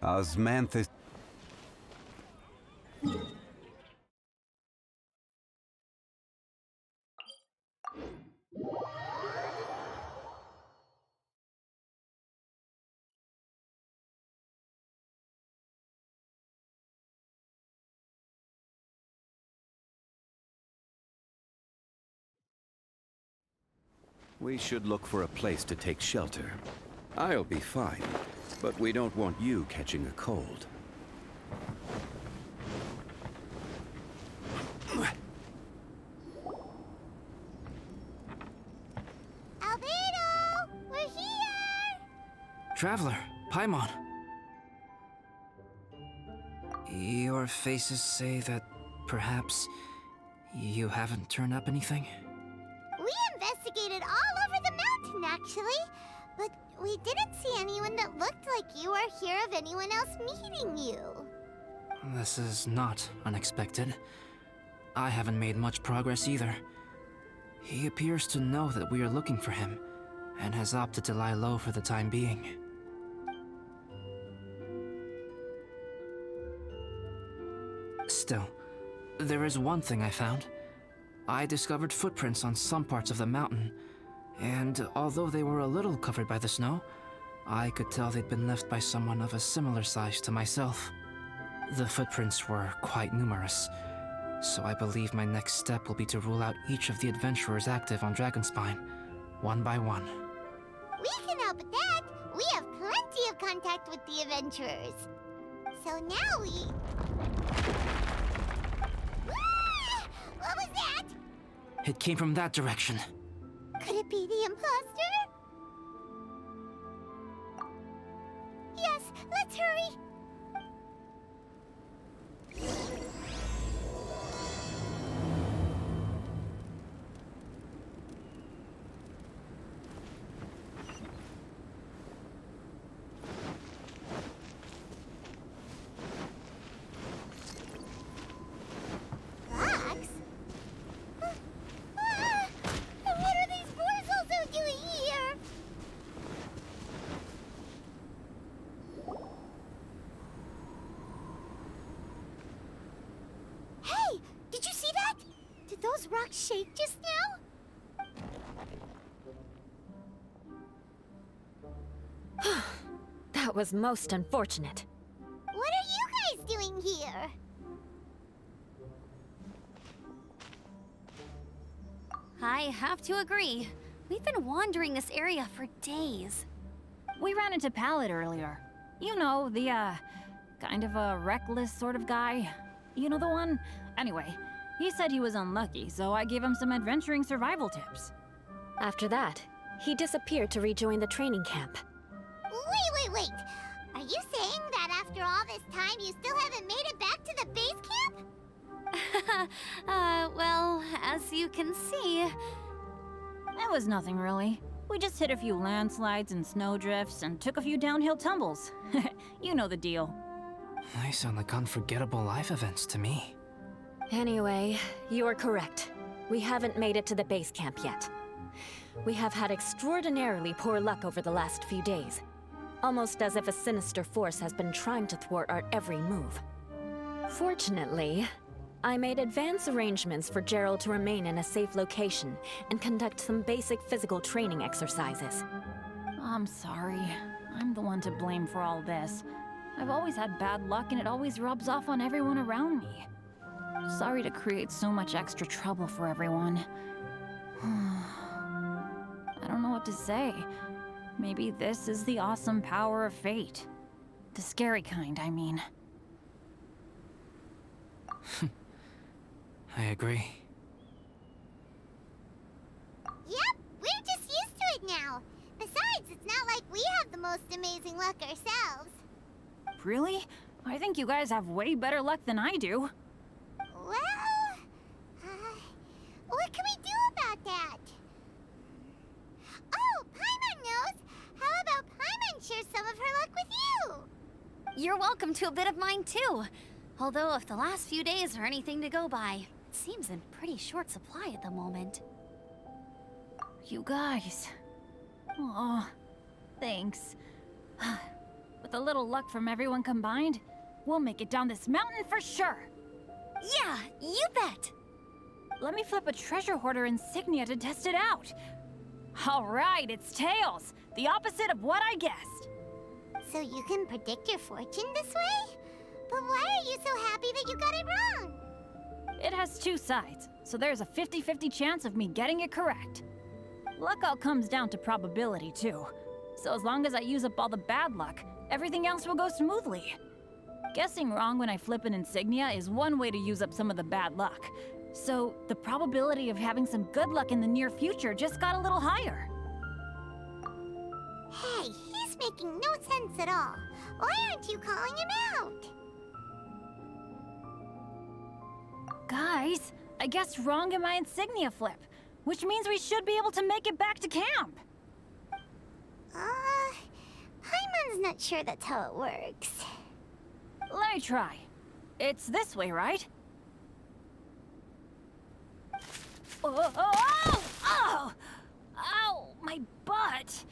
Osmanthus. We should look for a place to take shelter. I'll be fine, but we don't want you catching a cold. Albedo! We're here! Traveler, Paimon. Your faces say that perhaps you haven't turned up anything? We investigated all over the mountain, actually. But we didn't see anyone that looked like you or hear of anyone else meeting you. This is not unexpected. I haven't made much progress either. He appears to know that we are looking for him, and has opted to lie low for the time being. Still, there is one thing I found. I discovered footprints on some parts of the mountain, and although they were a little covered by the snow, I could tell they'd been left by someone of a similar size to myself. The footprints were quite numerous, so I believe my next step will be to rule out each of the adventurers active on Dragonspine, one by one. We can help with that. We have plenty of contact with the adventurers. So now we... Ah! What was that? It came from that direction. Could it be the imposter? Yes, let's hurry. Fox? What are these boars also doing here? Hey, did you see that? Did those rocks shake just now? That was most unfortunate. What are you guys doing here? I have to agree. We've been wandering this area for days. We ran into Pallet earlier. You know, the, kind of a reckless sort of guy. You know the one? Anyway, he said he was unlucky, so I gave him some adventuring survival tips. After that, he disappeared to rejoin the training camp. Wait. Are you saying that after all this time you still haven't made it back to the base camp? Well, as you can see... It was nothing really. We just hit a few landslides and snowdrifts and took a few downhill tumbles. You know the deal. They sound like unforgettable life events to me. Anyway, you're correct. We haven't made it to the base camp yet. We have had extraordinarily poor luck over the last few days. Almost as if a sinister force has been trying to thwart our every move. Fortunately, I made advance arrangements for Gerald to remain in a safe location and conduct some basic physical training exercises. I'm sorry. I'm the one to blame for all this. I've always had bad luck and it always rubs off on everyone around me. Sorry to create so much extra trouble for everyone. I don't know what to say. Maybe this is the awesome power of fate. The scary kind, I mean. I agree. Yep, we're just used to it now. Besides, it's not like we have the most amazing luck ourselves. Really? I think you guys have way better luck than I do. Well, what can we do about that? Oh, Paimon knows! How about Paimon share some of her luck with you? You're welcome to a bit of mine too. Although if the last few days are anything to go by, it seems in pretty short supply at the moment. You guys. Aw, thanks. With a little luck from everyone combined, we'll make it down this mountain for sure. Yeah, you bet! Let me flip a treasure hoarder insignia to test it out. All right, it's tails. The opposite of what I guessed. So you can predict your fortune this way? But why are you so happy that you got it wrong? It has two sides, so there's a 50-50 chance of me getting it correct. Luck all comes down to probability, too. So as long as I use up all the bad luck, everything else will go smoothly. Guessing wrong when I flip an insignia is one way to use up some of the bad luck. So the probability of having some good luck in the near future just got a little higher. Hey, he's making no sense at all. Why aren't you calling him out? Guys, I guessed wrong in my insignia flip, which means we should be able to make it back to camp. Paimon's not sure that's how it works. Let me try. It's this way, right? Oh, oh, oh, oh! Ow, my butt!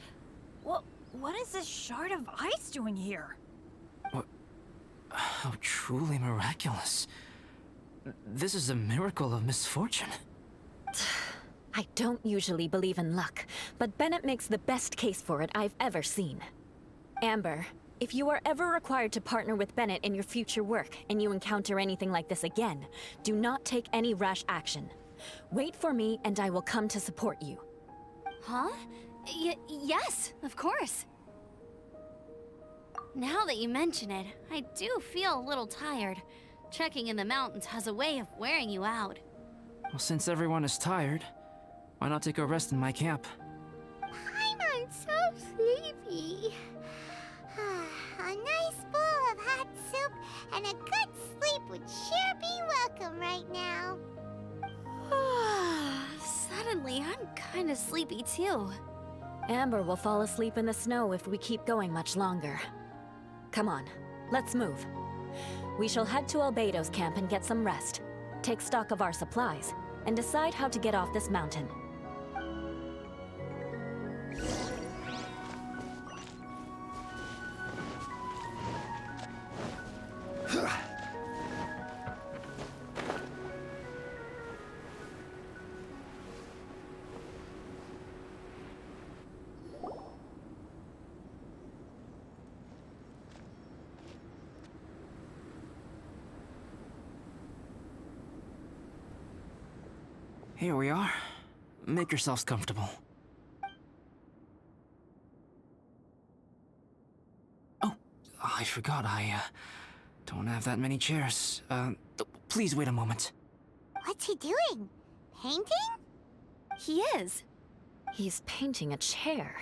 What is this shard of ice doing here? How truly miraculous. This is a miracle of misfortune. I don't usually believe in luck, but Bennett makes the best case for it I've ever seen. Amber, if you are ever required to partner with Bennett in your future work and you encounter anything like this again, do not take any rash action. Wait for me and I will come to support you. Huh? Yes, of course. Now that you mention it, I do feel a little tired. Trekking in the mountains has a way of wearing you out. Well, since everyone is tired, why not take a rest in my camp? Paimon's so sleepy. A nice bowl of hot soup and a good sleep would sure be welcome right now. Suddenly, I'm kinda sleepy too. Amber will fall asleep in the snow if we keep going much longer. Come on, let's move. We shall head to Albedo's camp and get some rest, take stock of our supplies, and decide how to get off this mountain. Here we are. Make yourselves comfortable. Oh, I forgot I don't have that many chairs. Please wait a moment. What's he doing? Painting? He is. He's painting a chair.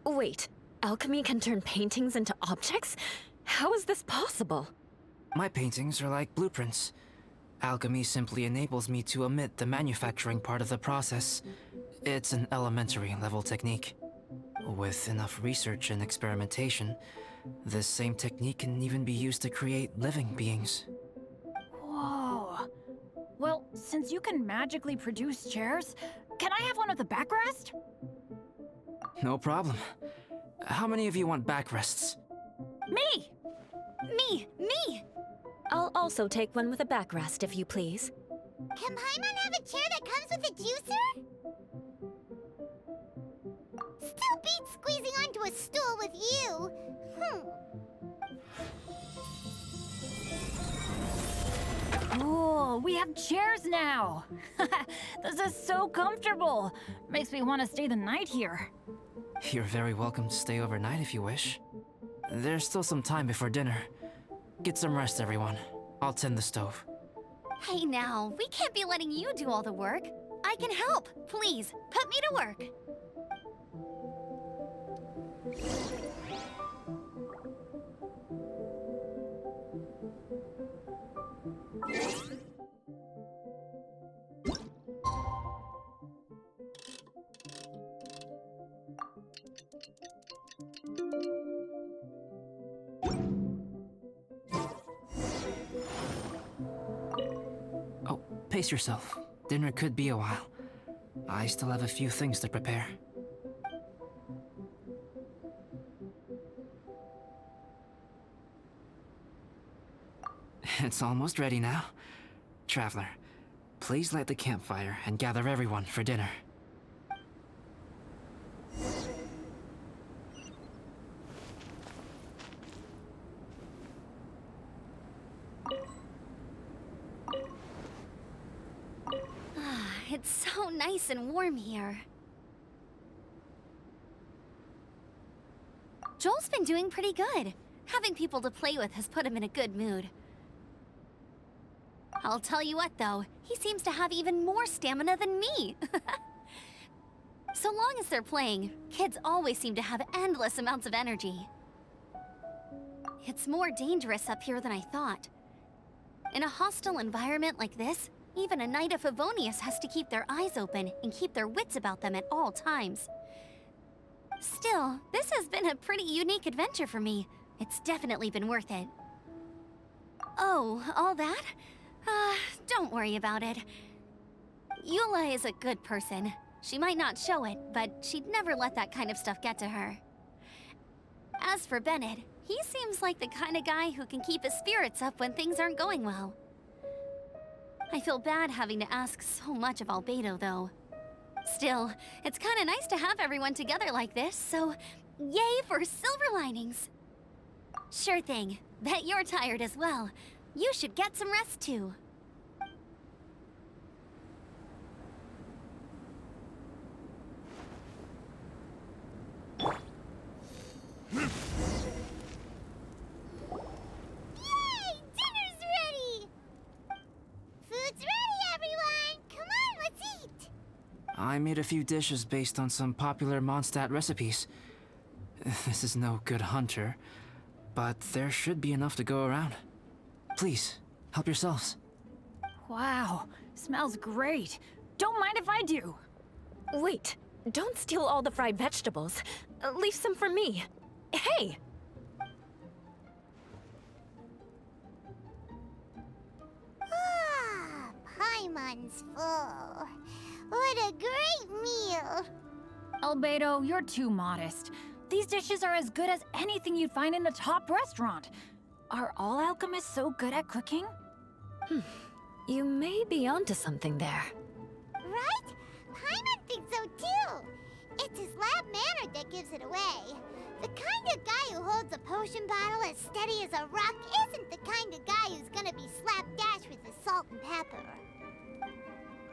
Wait, alchemy can turn paintings into objects? How is this possible? My paintings are like blueprints. Alchemy simply enables me to omit the manufacturing part of the process. It's an elementary level technique. With enough research and experimentation, this same technique can even be used to create living beings. Whoa. Well, since you can magically produce chairs, can I have one with a backrest? No problem. How many of you want backrests? Me! Me! I'll also take one with a backrest, if you please. Can Paimon have a chair that comes with a juicer? Still beats squeezing onto a stool with you. Oh, we have chairs now! This is so comfortable! Makes me want to stay the night here. You're very welcome to stay overnight if you wish. There's still some time before dinner. Get some rest, everyone. I'll tend the stove. Hey now, we can't be letting you do all the work. I can help. Please, put me to work. Oh, pace yourself. Dinner could be a while. I still have a few things to prepare. It's almost ready now. Traveler, please light the campfire and gather everyone for dinner. It's so nice and warm here. Joel's been doing pretty good. Having people to play with has put him in a good mood. I'll tell you what, though, he seems to have even more stamina than me. So long as they're playing, kids always seem to have endless amounts of energy. It's more dangerous up here than I thought. In a hostile environment like this, even a Knight of Favonius has to keep their eyes open and keep their wits about them at all times. Still, this has been a pretty unique adventure for me. It's definitely been worth it. Oh, all that? Don't worry about it. Eula is a good person. She might not show it, but she'd never let that kind of stuff get to her. As for Bennett, he seems like the kind of guy who can keep his spirits up when things aren't going well. I feel bad having to ask so much of Albedo, though. Still, it's kind of nice to have everyone together like this, so yay for silver linings! Sure thing. Bet you're tired as well. You should get some rest, too. Yay! Dinner's ready! Food's ready, everyone! Come on, let's eat! I made a few dishes based on some popular Mondstadt recipes. This is no good hunter, but there should be enough to go around. Please, help yourselves. Wow, smells great. Don't mind if I do. Wait, don't steal all the fried vegetables. Leave some for me. Hey! Ah, Paimon's full. What a great meal! Albedo, you're too modest. These dishes are as good as anything you'd find in a top restaurant. Are all alchemists so good at cooking? You may be onto something there. Right? Paimon thinks so too. It's his lab manner that gives it away. The kind of guy who holds a potion bottle as steady as a rock isn't the kind of guy who's gonna be slapdash with the salt and pepper.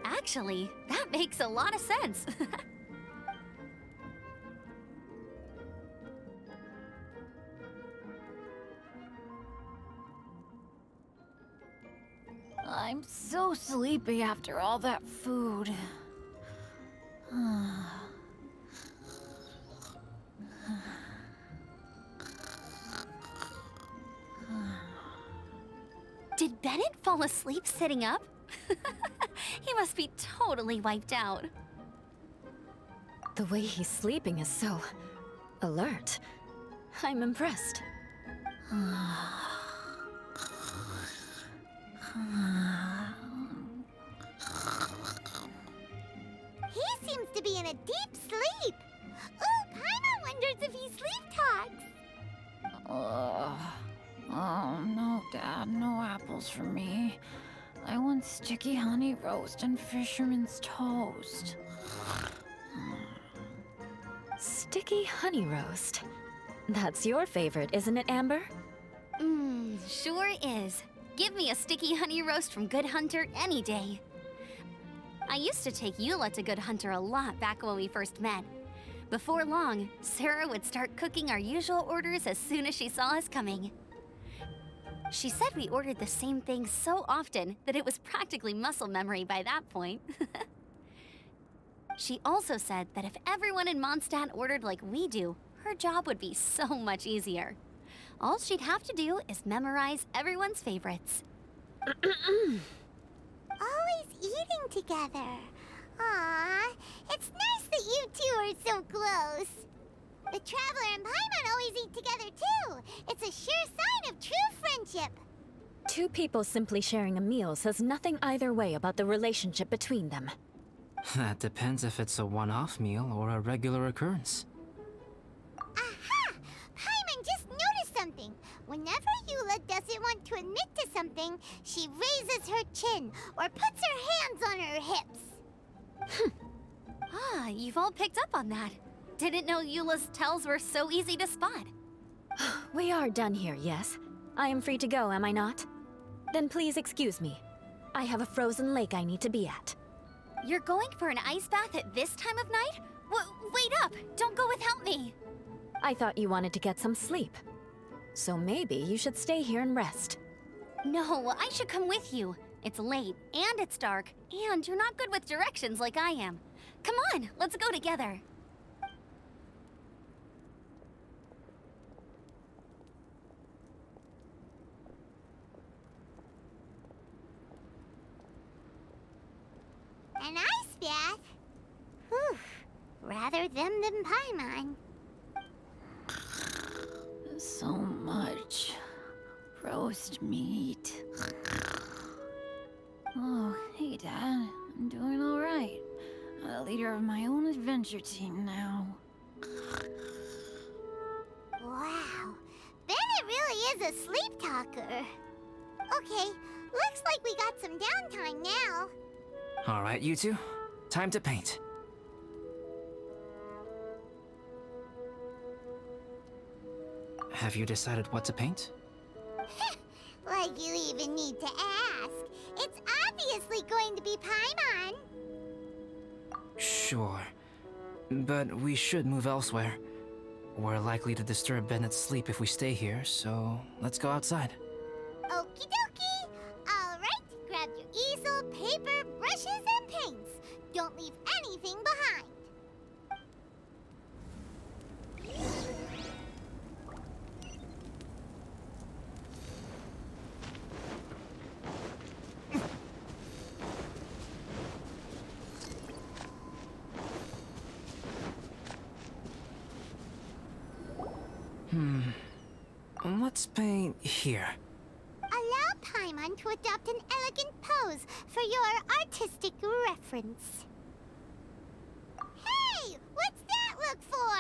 Actually, that makes a lot of sense. I'm so sleepy after all that food. Did Bennett fall asleep sitting up? He must be totally wiped out. The way he's sleeping is so alert. I'm impressed. He seems to be in a deep sleep. Ooh, Paimon wonders if he sleep talks. Oh, no, Dad, no apples for me. I want sticky honey roast and fisherman's toast. Sticky honey roast. That's your favorite, isn't it, Amber? Sure is. Give me a sticky honey roast from Good Hunter any day. I used to take Eula to Good Hunter a lot back when we first met. Before long, Sarah would start cooking our usual orders as soon as she saw us coming. She said we ordered the same thing so often that it was practically muscle memory by that point. She also said that if everyone in Mondstadt ordered like we do, her job would be so much easier. All she'd have to do is memorize everyone's favorites. Always eating together. Aww, it's nice that you two are so close. The Traveler and Paimon always eat together too. It's a sure sign of true friendship. Two people simply sharing a meal says nothing either way about the relationship between them. That depends if it's a one-off meal or a regular occurrence. Aha! Paimon just noticed something. Whenever Eula doesn't want to admit to something, she raises her chin or puts her hands on her hips. Ah, you've all picked up on that. Didn't know Eula's tells were so easy to spot. We are done here, yes? I am free to go, am I not? Then please excuse me. I have a frozen lake I need to be at. You're going for an ice bath at this time of night? Wait up! Don't go without me! I thought you wanted to get some sleep. So maybe you should stay here and rest. No, I should come with you. It's late, and it's dark, and you're not good with directions like I am. Come on, let's go together. An ice bath? Whew. Rather them than Paimon. So much roast meat. Oh, hey, Dad. I'm doing all right. A leader of my own adventure team now. Wow. Bennett really is a sleep talker. Okay, looks like we got some downtime now. All right, you two. Time to paint. Have you decided what to paint? Like you even need to ask. It's obviously going to be Paimon. Sure. But we should move elsewhere. We're likely to disturb Bennett's sleep if we stay here, so let's go outside. Okie dokie. All right, grab your easel, paper, brushes, and paints. Don't leave anything behind. Let's paint here. Allow Paimon to adopt an elegant pose for your artistic reference. Hey! What's that look for?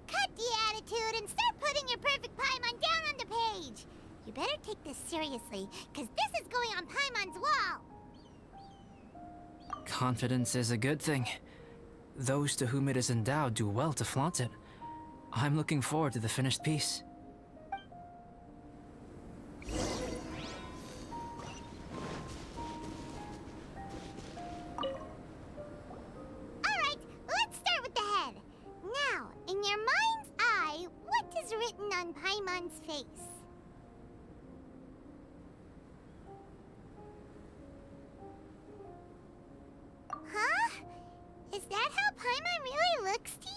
Cut the attitude and start putting your perfect Paimon down on the page. You better take this seriously, because this is going on Paimon's wall. Confidence is a good thing. Those to whom it is endowed do well to flaunt it. I'm looking forward to the finished piece. Alright, let's start with the head. Now, in your mind's eye, what is written on Paimon's face? Huh? Is that how Paimon really looks to you?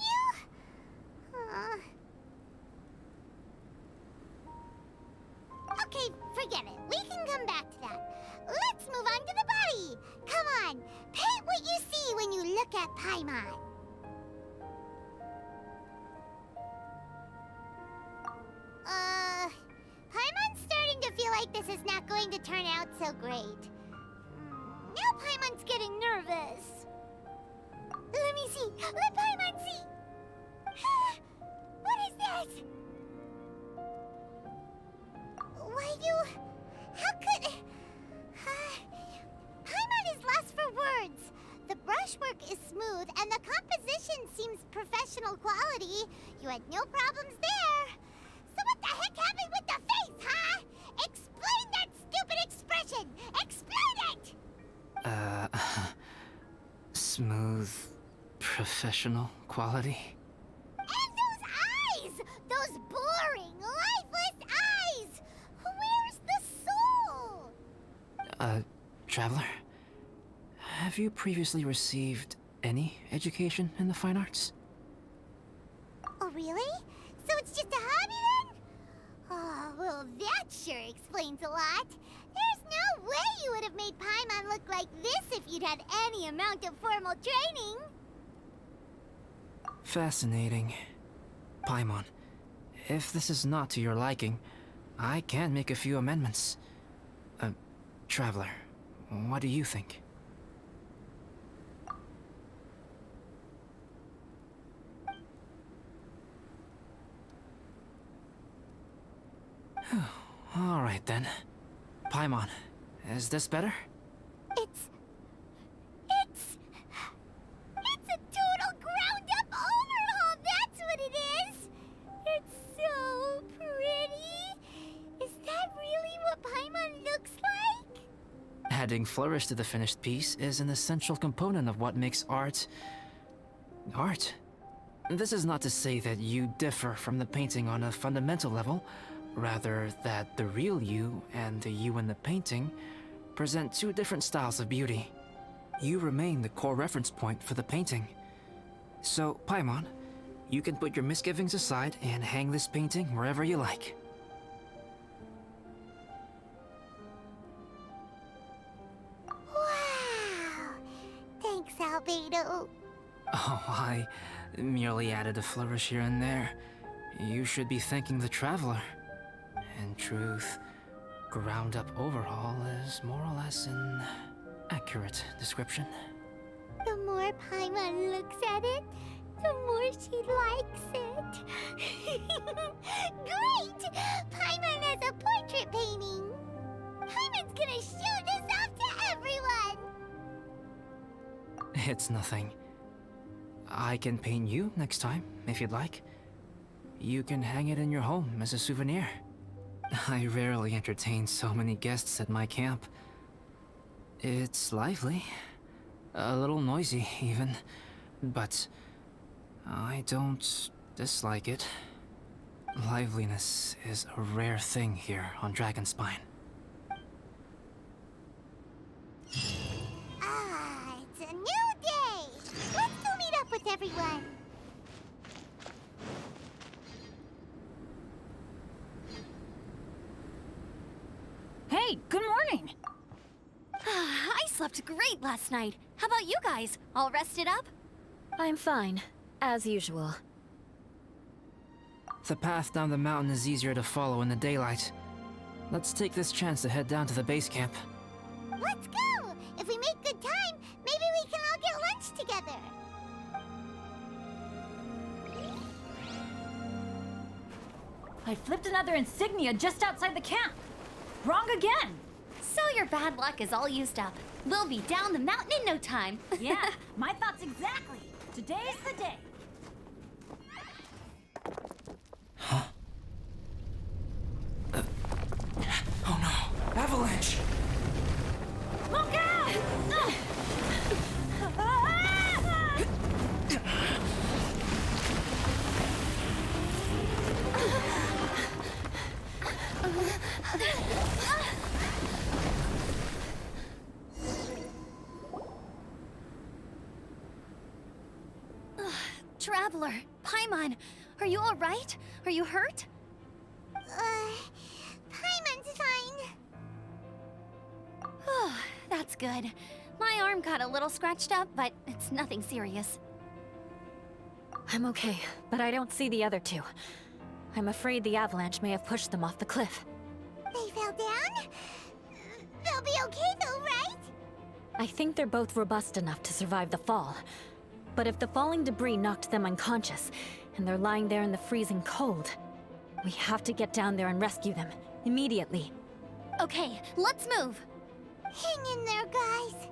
Okay, forget it. We can come back to that. Let's move on to the body. Come on, paint what you see when you look at Paimon. Paimon's starting to feel like this is not going to turn out so great. Now Paimon's getting nervous. Let me see. Let Paimon see. What is that? How could... Paimon is lost for words. The brushwork is smooth and the composition seems professional quality. You had no problems there. So what the heck happened with the face, huh? Explain that stupid expression! Explain it! Smooth, professional quality. And those eyes! Those boring, lifeless eyes! Where's the soul? Traveler? Have you previously received any education in the fine arts? Oh, really? So it's just a hobby then? Oh, well, that sure explains a lot. There's no way you would have made Paimon look like this if you'd had any amount of formal training. Fascinating. Paimon, if this is not to your liking, I can make a few amendments. Traveler, what do you think? All right then. Paimon, is this better? It's a total ground-up overhaul, that's what it is! It's so pretty! Is that really what Paimon looks like? Adding flourish to the finished piece is an essential component of what makes art... art. This is not to say that you differ from the painting on a fundamental level, rather that the real you and the you in the painting present two different styles of beauty. You remain the core reference point for the painting. So, Paimon, you can put your misgivings aside and hang this painting wherever you like. Wow! Thanks, Albedo. Oh, I merely added a flourish here and there. You should be thanking the traveler. In truth, ground-up overhaul is more or less an accurate description. The more Paimon looks at it, the more she likes it. Great! Paimon has a portrait painting! Paimon's gonna show this off to everyone! It's nothing. I can paint you next time, if you'd like. You can hang it in your home as a souvenir. I rarely entertain so many guests at my camp. It's lively. A little noisy, even. But I don't dislike it. Liveliness is a rare thing here on Dragonspine. Ah, it's a new day! Let's go meet up with everyone! Hey, good morning! I slept great last night. How about you guys? All rested up? I'm fine, as usual. The path down the mountain is easier to follow in the daylight. Let's take this chance to head down to the base camp. Let's go! If we make good time, maybe we can all get lunch together! I flipped another insignia just outside the camp. Wrong again! So your bad luck is all used up. We'll be down the mountain in no time. Yeah, my thoughts exactly. Today's the day. Oh no! Avalanche! Look out! Traveler, Paimon, are you all right? Are you hurt? Paimon's fine. Oh, that's good. My arm got a little scratched up, but it's nothing serious. I'm okay, but I don't see the other two. I'm afraid the avalanche may have pushed them off the cliff. They fell down? They'll be okay though, right? I think they're both robust enough to survive the fall. But if the falling debris knocked them unconscious, and they're lying there in the freezing cold, we have to get down there and rescue them, immediately. Okay, let's move. Hang in there, guys.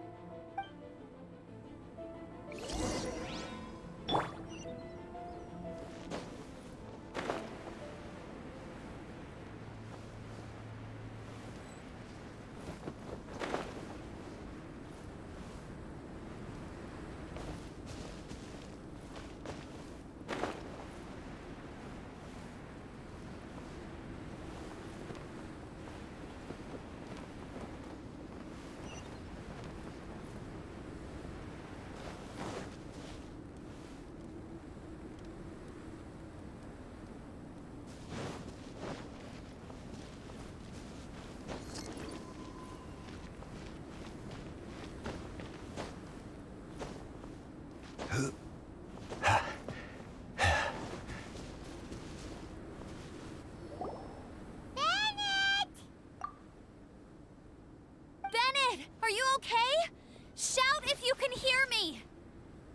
Bennett, are you okay? Shout if you can hear me!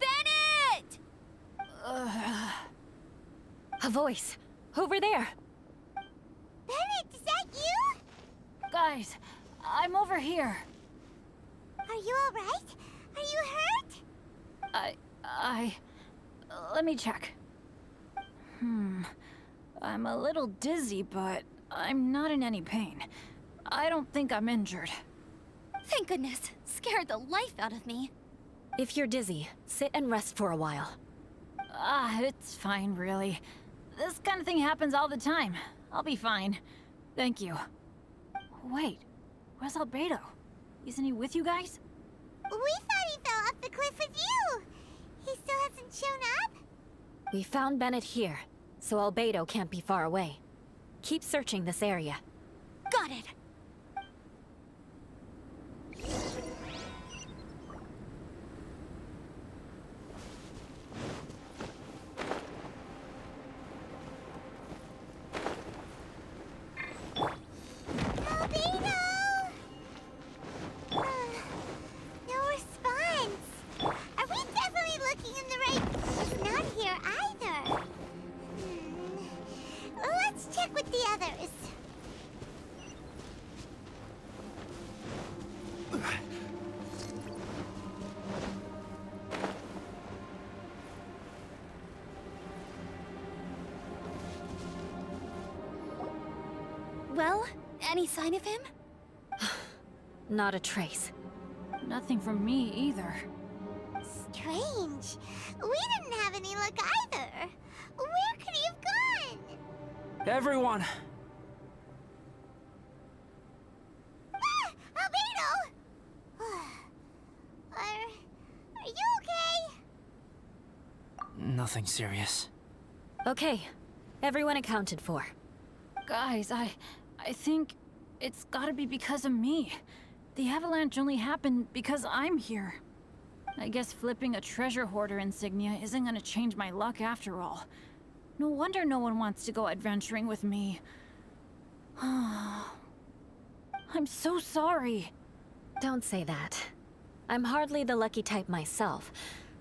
Bennett! A voice! Over there! Bennett, is that Guys, I'm over here. Are you alright? Are you hurt? Let me check. I'm a little dizzy, but I'm not in any pain. I don't think I'm injured. Thank goodness. Scared the life out of me. If you're dizzy, sit and rest for a while. It's fine, really. This kind of thing happens all the time. I'll be fine. Thank you. Wait, where's Albedo? Isn't he with you guys? We thought he fell off the cliff with you. He still hasn't shown up? We found Bennett here, so Albedo can't be far away. Keep searching this area. Got it. Albedo! No response. Are we definitely looking in the right... It's not here either. Let's check with the others. Well, any sign of him? Not a trace. Nothing from me either. Strange. We didn't have any luck either. Where could he have gone? Everyone! Ah! Albedo! Are you okay? Nothing serious. Okay, everyone accounted for. Guys, I think it's gotta be because of me. The avalanche only happened because I'm here. I guess flipping a treasure hoarder insignia isn't gonna change my luck after all. No wonder no one wants to go adventuring with me. I'm so sorry. Don't say that. I'm hardly the lucky type myself,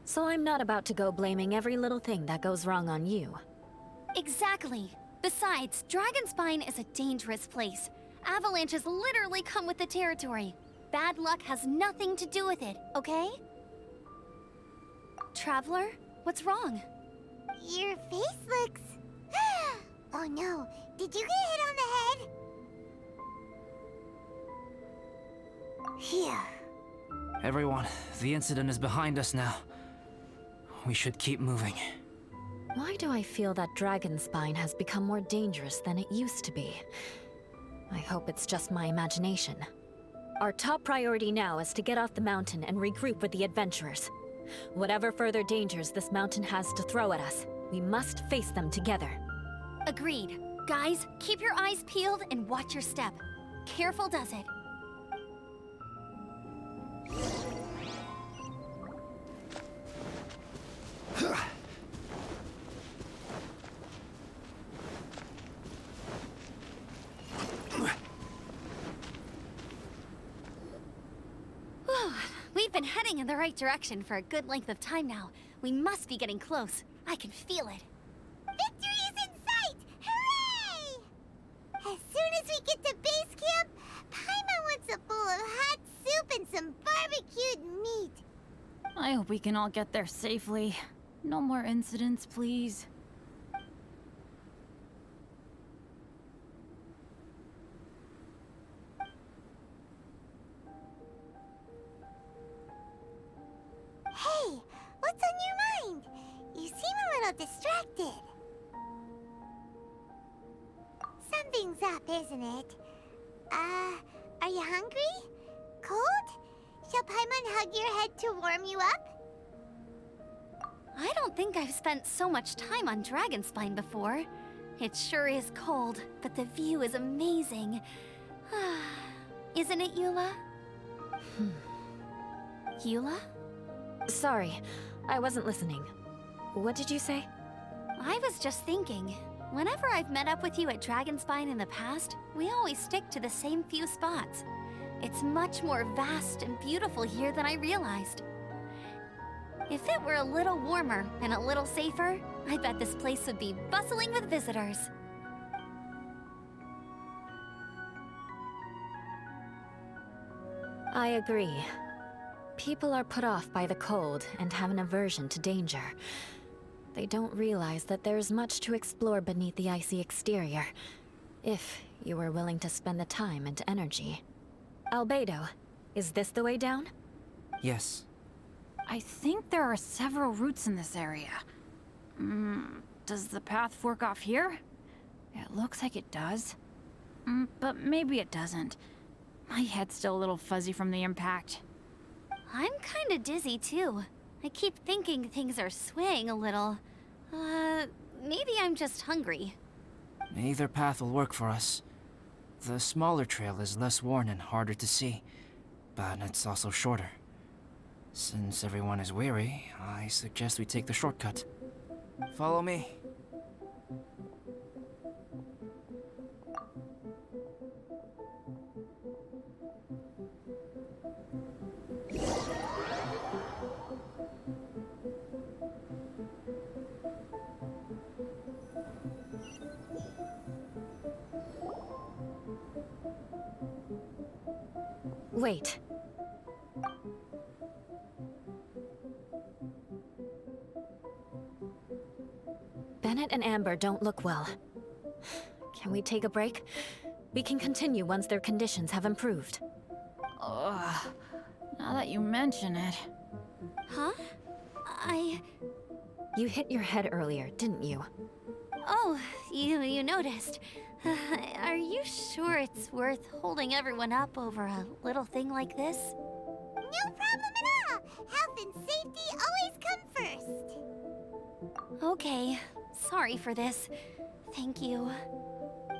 so I'm not about to go blaming every little thing that goes wrong on you. Exactly. Besides, Dragonspine is a dangerous place. Avalanches literally come with the territory. Bad luck has nothing to do with it, okay? Traveler, what's wrong? Your face looks... Oh no, did you get hit on the head? Phew. Everyone, the incident is behind us now. We should keep moving. Why do I feel that Dragonspine has become more dangerous than it used to be? I hope it's just my imagination. Our top priority now is to get off the mountain and regroup with the adventurers. Whatever further dangers this mountain has to throw at us, we must face them together. Agreed. Guys, keep your eyes peeled and watch your step. Careful does it. We've been heading in the right direction for a good length of time now. We must be getting close. I can feel it. Victory is in sight! Hooray! As soon as we get to base camp, Paimon wants a bowl of hot soup and some barbecued meat. I hope we can all get there safely. No more incidents, please. Hey, what's on your mind? You seem a little distracted. Something's up, isn't it? Are you hungry? Cold? Shall Paimon hug your head to warm you up? I don't think I've spent so much time on Dragonspine before. It sure is cold, but the view is amazing. Isn't it, Eula? Eula? Sorry, I wasn't listening. What did you say? I was just thinking, whenever I've met up with you at Dragonspine in the past, we always stick to the same few spots. It's much more vast and beautiful here than I realized. If it were a little warmer and a little safer, I bet this place would be bustling with visitors. I agree. People are put off by the cold and have an aversion to danger. They don't realize that there is much to explore beneath the icy exterior, if you were willing to spend the time and energy. Albedo, is this the way down? Yes. I think there are several routes in this area. Does the path fork off here? It looks like it does. But maybe it doesn't. My head's still a little fuzzy from the impact. I'm kinda dizzy too. I keep thinking things are swaying a little. Maybe I'm just hungry. Either path will work for us. The smaller trail is less worn and harder to see, but it's also shorter. Since everyone is weary, I suggest we take the shortcut. Follow me. Wait. Bennett and Amber don't look well. Can we take a break? We can continue once their conditions have improved. Ugh. Now that you mention it. Huh? You hit your head earlier, didn't you? Oh, you noticed. Are you sure it's worth holding everyone up over a little thing like this? No problem at all! Health and safety always come first. Okay. Sorry for this. Thank you.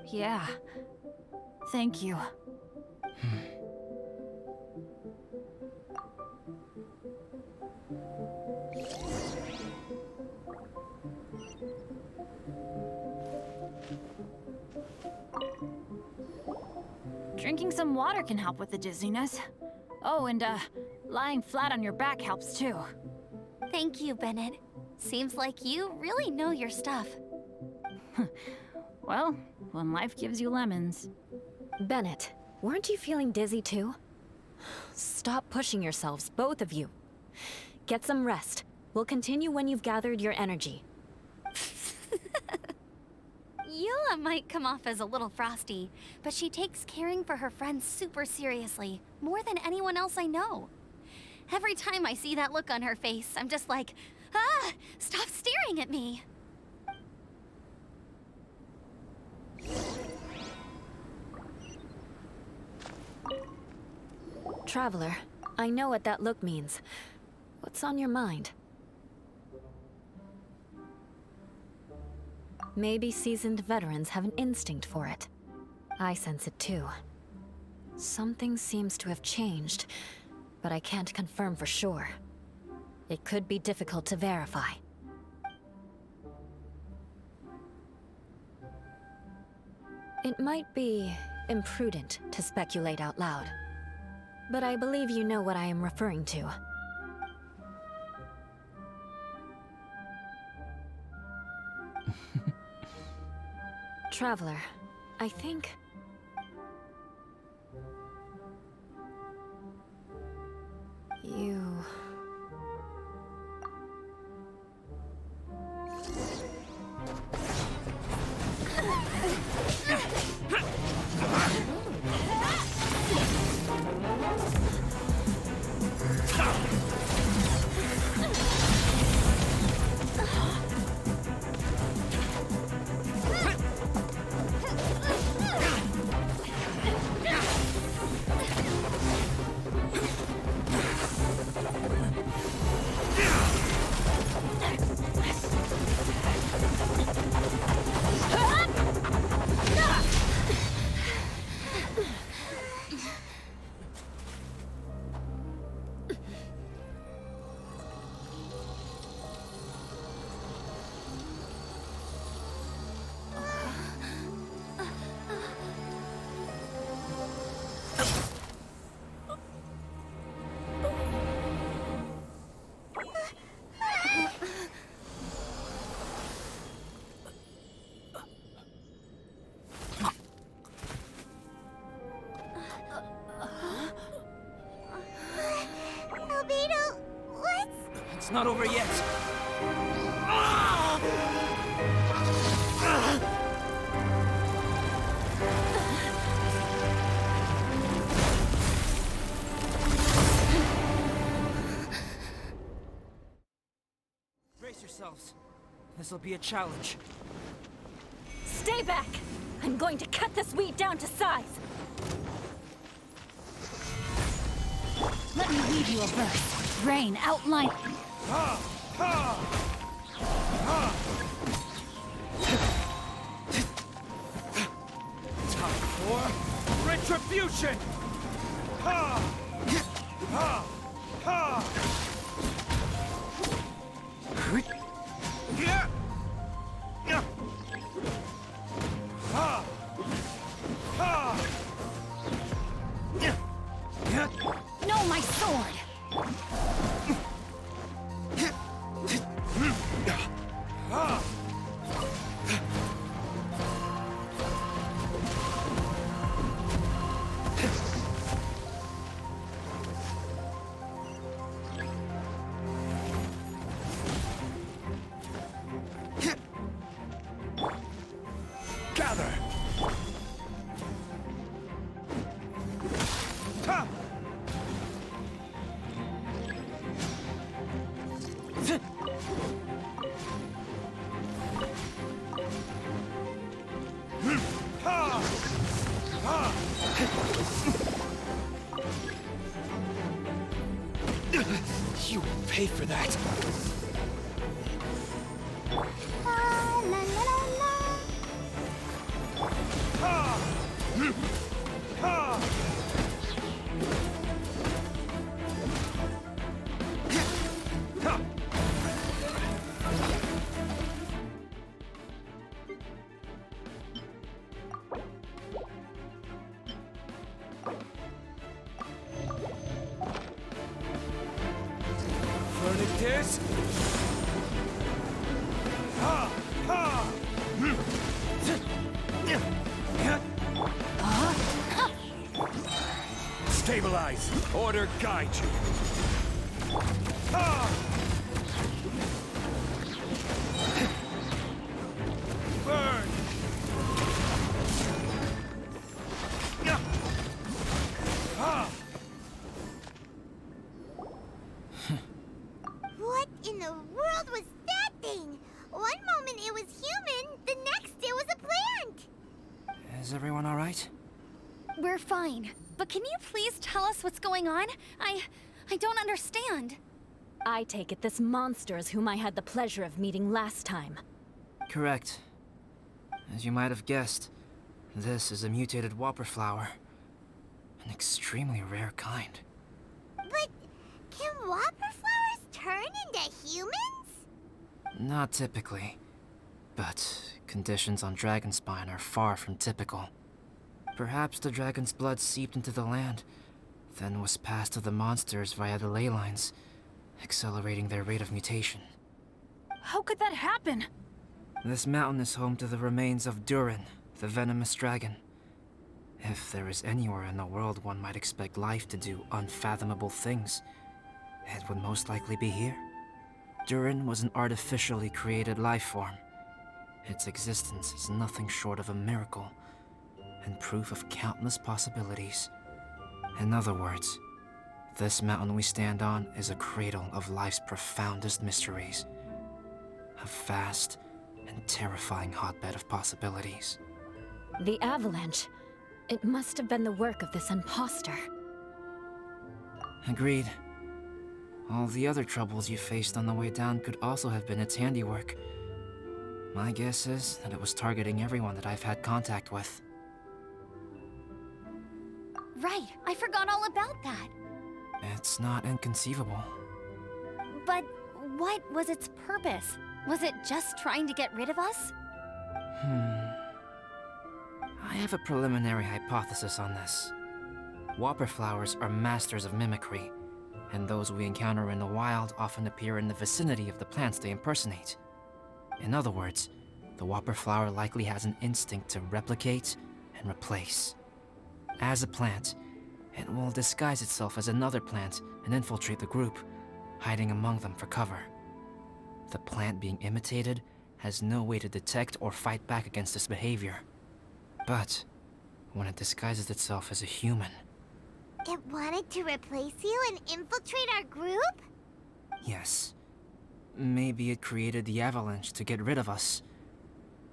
Yeah. Thank you. Drinking some water can help with the dizziness. Oh, and lying flat on your back helps too. Thank you, Bennett. Seems like you really know your stuff. Well, when life gives you lemons. Bennett, weren't you feeling dizzy too? Stop pushing yourselves, both of you. Get some rest. We'll continue when you've gathered your energy. Yula might come off as a little frosty, but she takes caring for her friends super seriously, more than anyone else I know. Every time I see that look on her face, I'm just like, stop staring at me! Traveler, I know what that look means. What's on your mind? Maybe seasoned veterans have an instinct for it. I sense it too. Something seems to have changed, but I can't confirm for sure. It could be difficult to verify. It might be imprudent to speculate out loud, but I believe you know what I am referring to. Traveler, I think... you... not over yet. Brace yourselves. This'll be a challenge. Stay back! I'm going to cut this weed down to size! Let me read you a verse. Rain, outline. Time for retribution! Ha! Ha! Ha! Yeah! Yeah! Ha! Ha! Yeah! Yeah! No, my sword! Gather! Ha! Ha! Ha! You will pay for that. La la la la. Ha! Ha! Ha! Verdict ha! Ha! Stabilize. Order guide you. Ha! Burn. Ha! What in the world was that thing? One moment it was human, the next it was a plant. Is everyone all right? We're fine. But can you please tell us what's going on? I don't understand. I take it this monster is whom I had the pleasure of meeting last time. Correct. As you might have guessed, this is a mutated whopper flower. An extremely rare kind. But can whopper flowers turn into humans? Not typically. But conditions on Dragonspine are far from typical. Perhaps the dragon's blood seeped into the land, then was passed to the monsters via the ley lines, accelerating their rate of mutation. How could that happen? This mountain is home to the remains of Durin, the venomous dragon. If there is anywhere in the world one might expect life to do unfathomable things, it would most likely be here. Durin was an artificially created life form. Its existence is nothing short of a miracle, and proof of countless possibilities. In other words, this mountain we stand on is a cradle of life's profoundest mysteries. A vast and terrifying hotbed of possibilities. The avalanche. It must have been the work of this imposter. Agreed. All the other troubles you faced on the way down could also have been its handiwork. My guess is that it was targeting everyone that I've had contact with. Right, I forgot all about that. It's not inconceivable. But what was its purpose? Was it just trying to get rid of us? I have a preliminary hypothesis on this. Whopper flowers are masters of mimicry, and those we encounter in the wild often appear in the vicinity of the plants they impersonate. In other words, the whopper flower likely has an instinct to replicate and replace. As a plant, it will disguise itself as another plant and infiltrate the group, hiding among them for cover. The plant being imitated has no way to detect or fight back against this behavior. But when it disguises itself as a human... It wanted to replace you and infiltrate our group? Yes. Maybe it created the avalanche to get rid of us.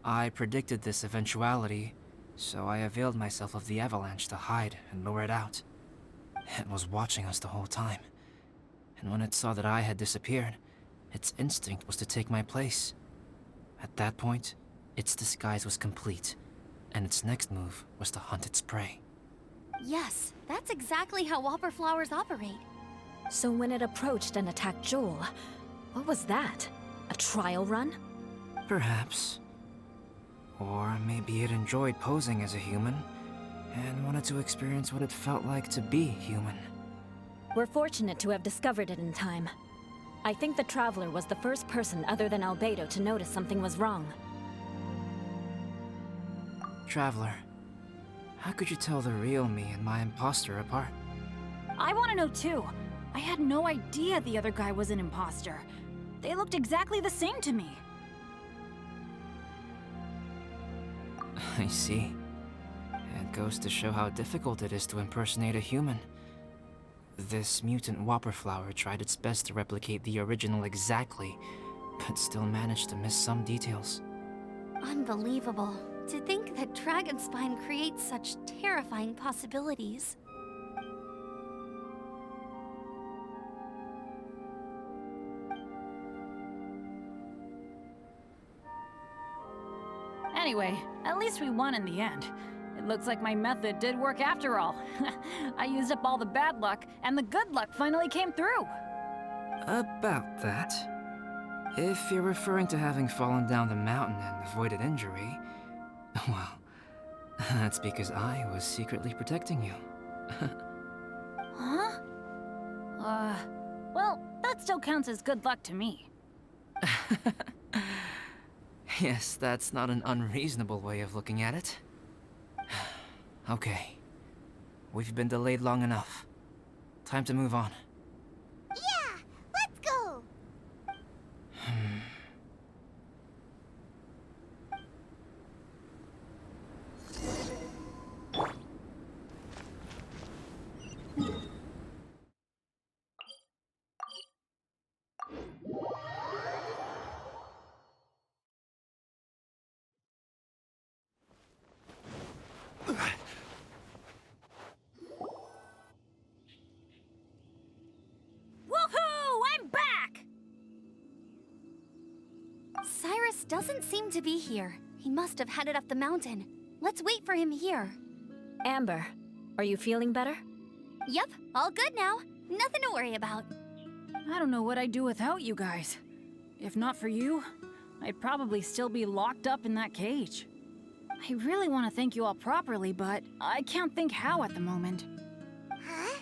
I predicted this eventuality, so I availed myself of the avalanche to hide and lure it out. It was watching us the whole time. And when it saw that I had disappeared, its instinct was to take my place. At that point, its disguise was complete, and its next move was to hunt its prey. Yes, that's exactly how whopper flowers operate. So when it approached and attacked Joel, what was that? A trial run? Perhaps. Or maybe it enjoyed posing as a human, and wanted to experience what it felt like to be human. We're fortunate to have discovered it in time. I think the Traveler was the first person other than Albedo to notice something was wrong. Traveler, how could you tell the real me and my imposter apart? I want to know too. I had no idea the other guy was an imposter. They looked exactly the same to me. I see. It goes to show how difficult it is to impersonate a human. This mutant whopper flower tried its best to replicate the original exactly, but still managed to miss some details. Unbelievable. To think that Dragonspine creates such terrifying possibilities. Anyway, at least we won in the end. It looks like my method did work after all. I used up all the bad luck, and the good luck finally came through. About that. If you're referring to having fallen down the mountain and avoided injury, well, that's because I was secretly protecting you. Huh? Well, that still counts as good luck to me. Yes, that's not an unreasonable way of looking at it. Okay. We've been delayed long enough. Time to move on. Yeah, let's go! Woohoo! I'm back! Cyrus doesn't seem to be here. He must have headed up the mountain. Let's wait for him here. Amber, are you feeling better? Yep, all good now. Nothing to worry about. I don't know what I'd do without you guys. If not for you, I'd probably still be locked up in that cage. I really want to thank you all properly, but I can't think how at the moment. Huh?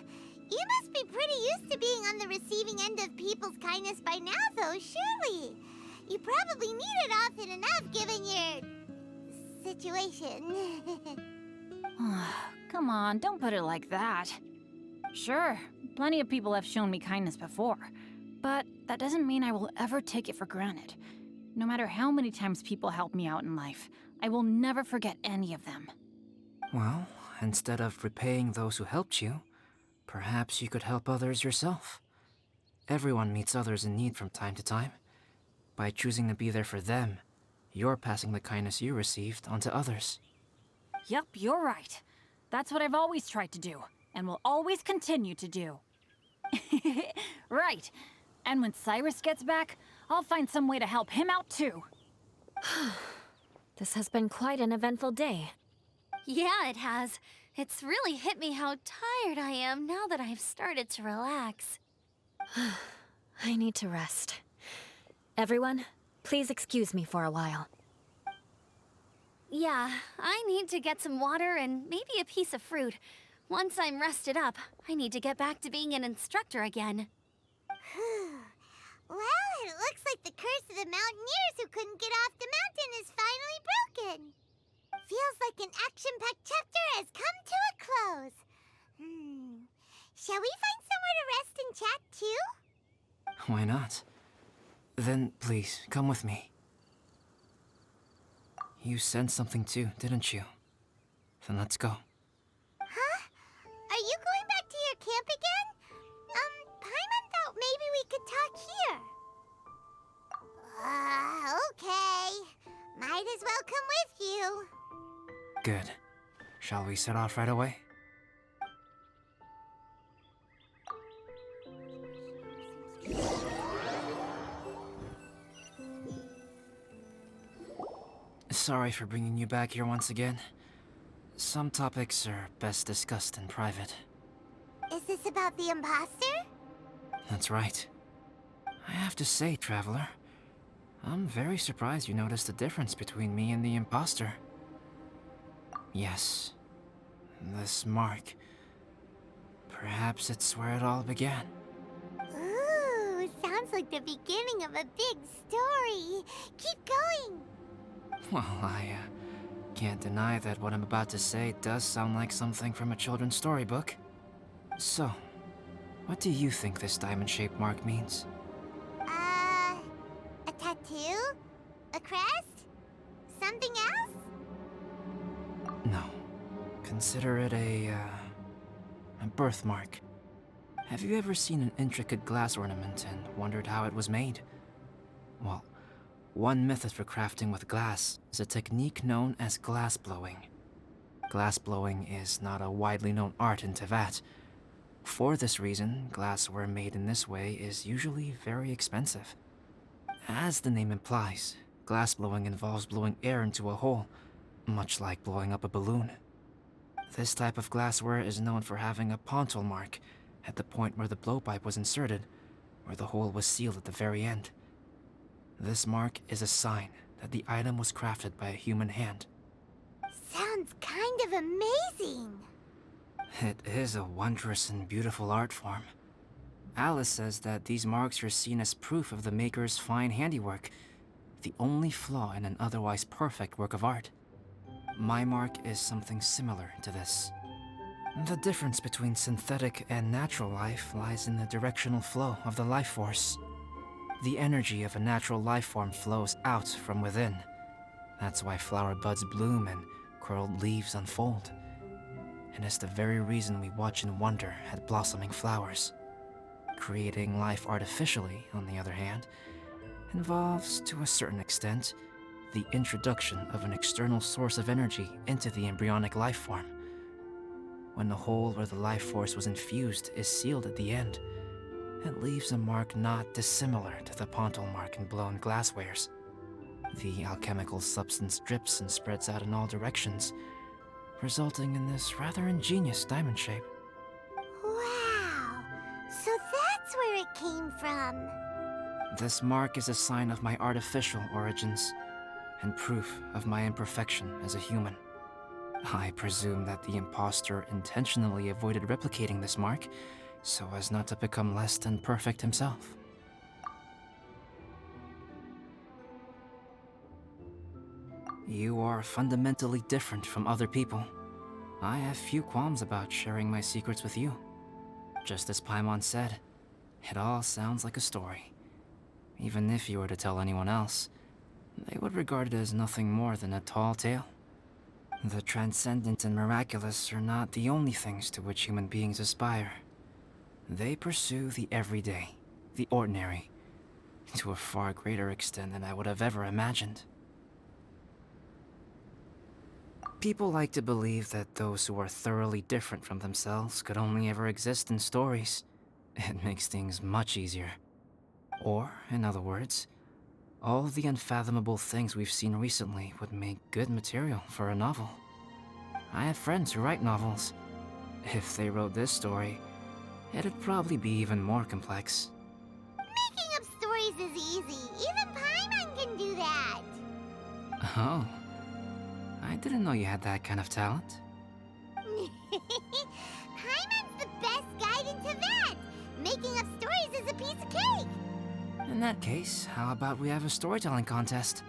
You must be pretty used to being on the receiving end of people's kindness by now, though, surely. You probably need it often enough, given your... situation. Come on, don't put it like that. Sure, plenty of people have shown me kindness before, but that doesn't mean I will ever take it for granted. No matter how many times people help me out in life, I will never forget any of them. Well, instead of repaying those who helped you, perhaps you could help others yourself. Everyone meets others in need from time to time. By choosing to be there for them, you're passing the kindness you received onto others. Yep, you're right. That's what I've always tried to do, and will always continue to do. Right. And when Cyrus gets back, I'll find some way to help him out too. This has been quite an eventful day. Yeah, it has. It's really hit me how tired I am now that I've started to relax. I need to rest. Everyone, please excuse me for a while. Yeah, I need to get some water and maybe a piece of fruit. Once I'm rested up, I need to get back to being an instructor again. Well, it looks like the curse of the mountaineers who couldn't get off the mountain is finally broken. Feels like an action-packed chapter has come to a close. Shall we find somewhere to rest and chat, too? Why not? Then please, come with me. You sensed something too, didn't you? Then let's go. Huh? Are you going back to your camp again? Paimon thought maybe we could talk here. Okay. Might as well come with you. Good. Shall we set off right away? Sorry for bringing you back here once again. Some topics are best discussed in private. Is this about the imposter? That's right. I have to say, Traveler, I'm very surprised you noticed the difference between me and the imposter. Yes, this mark. Perhaps it's where it all began. Ooh, sounds like the beginning of a big story. Keep going. Well, I can't deny that what I'm about to say does sound like something from a children's storybook. So, what do you think this diamond-shaped mark means? A tattoo? A crest? Something else? No. Consider it a birthmark. Have you ever seen an intricate glass ornament and wondered how it was made? Well, one method for crafting with glass is a technique known as glass blowing. Glass blowing is not a widely known art in Teyvat. For this reason, glassware made in this way is usually very expensive. As the name implies, glass blowing involves blowing air into a hole, much like blowing up a balloon. This type of glassware is known for having a pontal mark at the point where the blowpipe was inserted, where the hole was sealed at the very end. This mark is a sign that the item was crafted by a human hand. Sounds kind of amazing. It is a wondrous and beautiful art form. Alice says that these marks are seen as proof of the maker's fine handiwork, the only flaw in an otherwise perfect work of art. My mark is something similar to this. The difference between synthetic and natural life lies in the directional flow of the life force. The energy of a natural life form flows out from within. That's why flower buds bloom and curled leaves unfold. And it's the very reason we watch and wonder at blossoming flowers. Creating life artificially, on the other hand, involves, to a certain extent, the introduction of an external source of energy into the embryonic life form. When the hole where the life force was infused is sealed at the end, it leaves a mark not dissimilar to the pontal mark in blown glasswares. The alchemical substance drips and spreads out in all directions, resulting in this rather ingenious diamond shape. Wow. So that's where it came from. This mark is a sign of my artificial origins, and proof of my imperfection as a human. I presume that the imposter intentionally avoided replicating this mark, so as not to become less than perfect himself. You are fundamentally different from other people. I have few qualms about sharing my secrets with you. Just as Paimon said, it all sounds like a story. Even if you were to tell anyone else, they would regard it as nothing more than a tall tale. The transcendent and miraculous are not the only things to which human beings aspire. They pursue the everyday, the ordinary, to a far greater extent than I would have ever imagined. People like to believe that those who are thoroughly different from themselves could only ever exist in stories. It makes things much easier. Or, in other words, all the unfathomable things we've seen recently would make good material for a novel. I have friends who write novels. If they wrote this story, it'd probably be even more complex. Making up stories is easy. Even Paimon can do that. Oh. I didn't know you had that kind of talent. Paimon's the best guide in Teyvat. Making up stories is a piece of cake. In that case, how about we have a storytelling contest?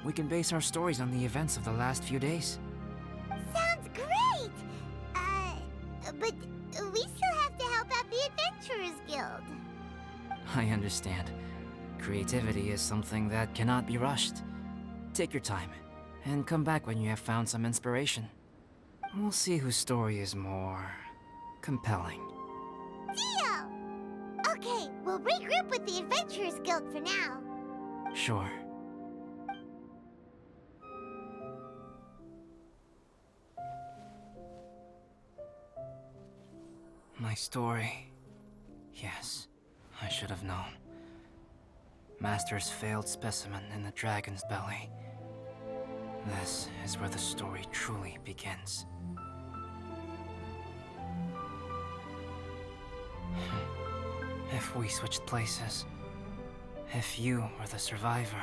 We can base our stories on the events of the last few days. Sounds great! But we still have to help out the Adventurers Guild. I understand. Creativity is something that cannot be rushed. Take your time, and come back when you have found some inspiration. We'll see whose story is more compelling. Deal! Okay, we'll regroup with the Adventurers Guild for now. Sure. My story. Yes, I should have known. Master's failed specimen in the dragon's belly. This is where the story truly begins. If we switched places, if you were the survivor,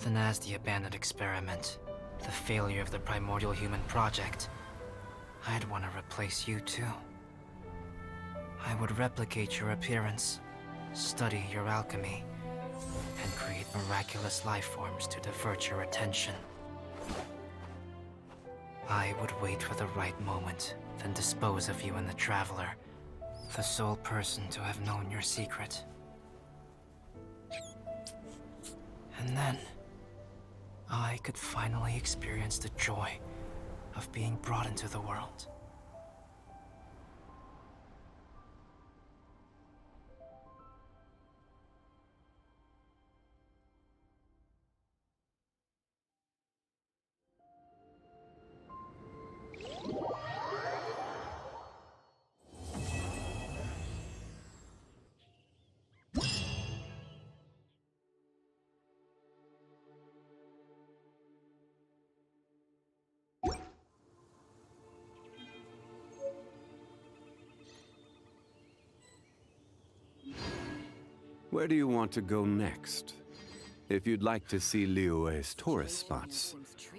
then as the abandoned experiment, the failure of the primordial human project, I'd want to replace you too. I would replicate your appearance, study your alchemy, and create miraculous life forms to divert your attention. I would wait for the right moment, then dispose of you in the Traveler, the sole person to have known your secret. And then, I could finally experience the joy of being brought into the world. Where do you want to go next? If you'd like to see Liyue's tourist spots,